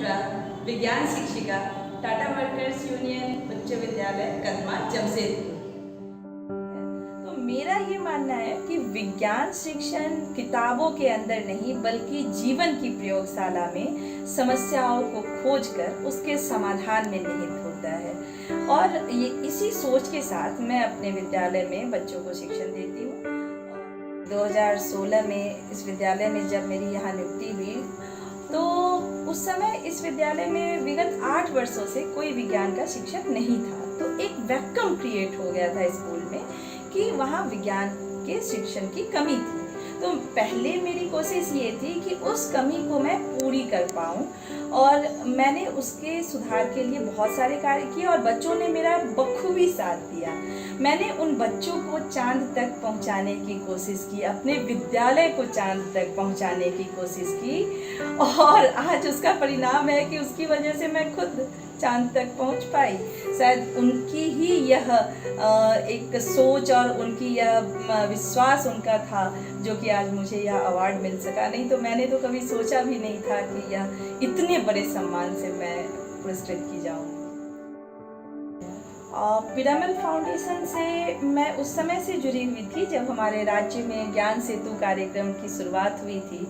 मिश्रा, विज्ञान शिक्षिका, Tata workers union उच्च विद्यालय कदमा जमशेदपुर। तो मेरा ये मानना है कि विज्ञान शिक्षण किताबों के अंदर नहीं बल्कि जीवन की प्रयोगशाला में समस्याओं को खोजकर उसके समाधान में निहित होता है। और ये इसी सोच के साथ मैं अपने विद्यालय में बच्चों को शिक्षण देती हूँ। 2016 में इस विद्यालय में जब मेरी यहाँ नियुक्ति हुई तो उस समय इस विद्यालय में विगत 8 वर्षों से कोई विज्ञान का शिक्षक नहीं था। तो एक वैक्यूम क्रिएट हो गया था स्कूल में कि वहाँ विज्ञान के शिक्षण की कमी थी। तो पहले मेरी कोशिश ये थी कि उस कमी को मैं पूरी कर पाऊँ और मैंने उसके सुधार के लिए बहुत सारे कार्य किए और बच्चों ने मेरा बखूबी साथ दिया। मैंने उन बच्चों को चांद तक पहुंचाने की कोशिश की, अपने विद्यालय को चांद तक पहुंचाने की कोशिश की और आज उसका परिणाम है कि उसकी वजह से मैं खुद चांद तक पहुंच पाई। शायद उनकी ही यह एक सोच और उनकी यह विश्वास उनका था जो कि आज मुझे यह अवार्ड मिल सका। नहीं तो मैंने तो कभी सोचा भी नहीं था कि यह इतने बड़े सम्मान से मैं पुरस्कृत की जाऊँ। पिरामल फाउंडेशन से मैं उस समय से जुड़ी हुई थी जब हमारे राज्य में ज्ञान सेतु कार्यक्रम की शुरुआत हुई थी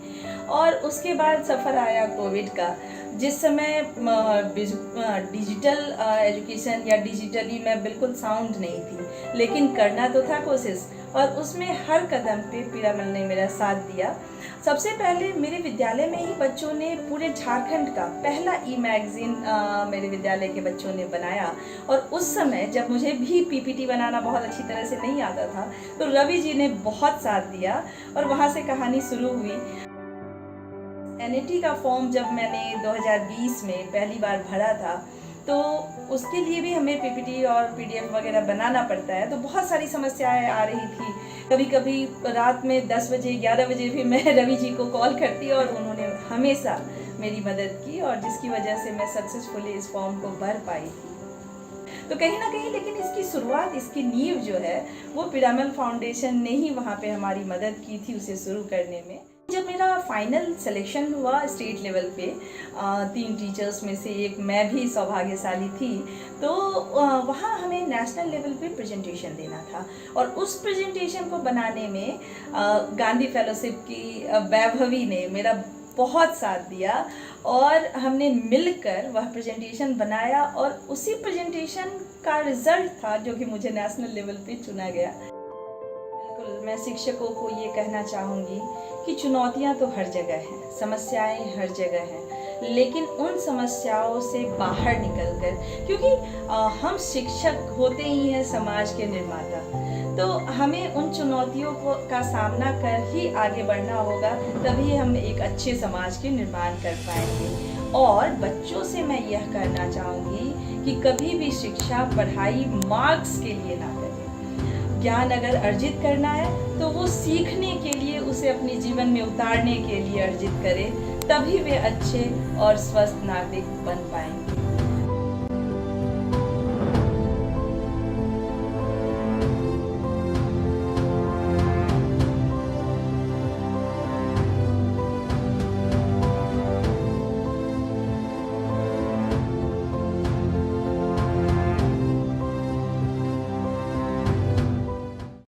और उसके बाद सफ़र आया कोविड का, जिस समय डिजिटल एजुकेशन या डिजिटली मैं बिल्कुल साउंड नहीं थी, लेकिन करना तो था कोशिश और उसमें हर कदम पे पिरामल ने मेरा साथ दिया। सबसे पहले मेरे विद्यालय में ही बच्चों ने पूरे झारखंड का पहला ई-मैगज़ीन मेरे विद्यालय के बच्चों ने बनाया और उस समय जब मुझे भी पीपीटी बनाना बहुत अच्छी तरह से नहीं आता था तो रवि जी ने बहुत साथ दिया और वहाँ से कहानी शुरू हुई। एनईटी का फॉर्म जब मैंने 2020 में पहली बार भरा था तो उसके लिए भी हमें पीपीटी और पीडीएफ वगैरह बनाना पड़ता है, तो बहुत सारी समस्याएं आ रही थी। कभी कभी रात में 10 बजे 11 बजे भी मैं रवि जी को कॉल करती और उन्होंने हमेशा मेरी मदद की और जिसकी वजह से मैं सक्सेसफुली इस फॉर्म को भर पाई थी। तो कहीं ना कहीं लेकिन इसकी शुरुआत, इसकी नींव जो है वो पिरामल फाउंडेशन ने ही वहाँ पे हमारी मदद की थी उसे शुरू करने में। जब मेरा फाइनल सिलेक्शन हुआ स्टेट लेवल पे, 3 टीचर्स में से एक मैं भी सौभाग्यशाली थी, तो वहाँ हमें नेशनल लेवल पे प्रेजेंटेशन देना था और उस प्रेजेंटेशन को बनाने में गांधी फेलोशिप की वैभवी ने मेरा बहुत साथ दिया और हमने मिलकर वह प्रेजेंटेशन बनाया और उसी प्रेजेंटेशन का रिजल्ट था जो कि मुझे नेशनल लेवल पे चुना गया। बिल्कुल मैं शिक्षकों को ये कहना चाहूँगी कि चुनौतियाँ तो हर जगह हैं, समस्याएं हर जगह हैं, लेकिन उन समस्याओं से बाहर निकलकर, क्योंकि हम शिक्षक होते ही हैं समाज के निर्माता, तो हमें उन चुनौतियों का सामना कर ही आगे बढ़ना होगा, तभी हम एक अच्छे समाज के निर्माण कर पाएंगे। और बच्चों से मैं यह कहना चाहूँगी कि कभी भी शिक्षा पढ़ाई मार्क्स के लिए ना करें। ज्ञान अगर अर्जित करना है तो वो सीखने के लिए, उसे अपने जीवन में उतारने के लिए अर्जित करें, तभी वे अच्छे और स्वस्थ नागरिक बन पाएंगे।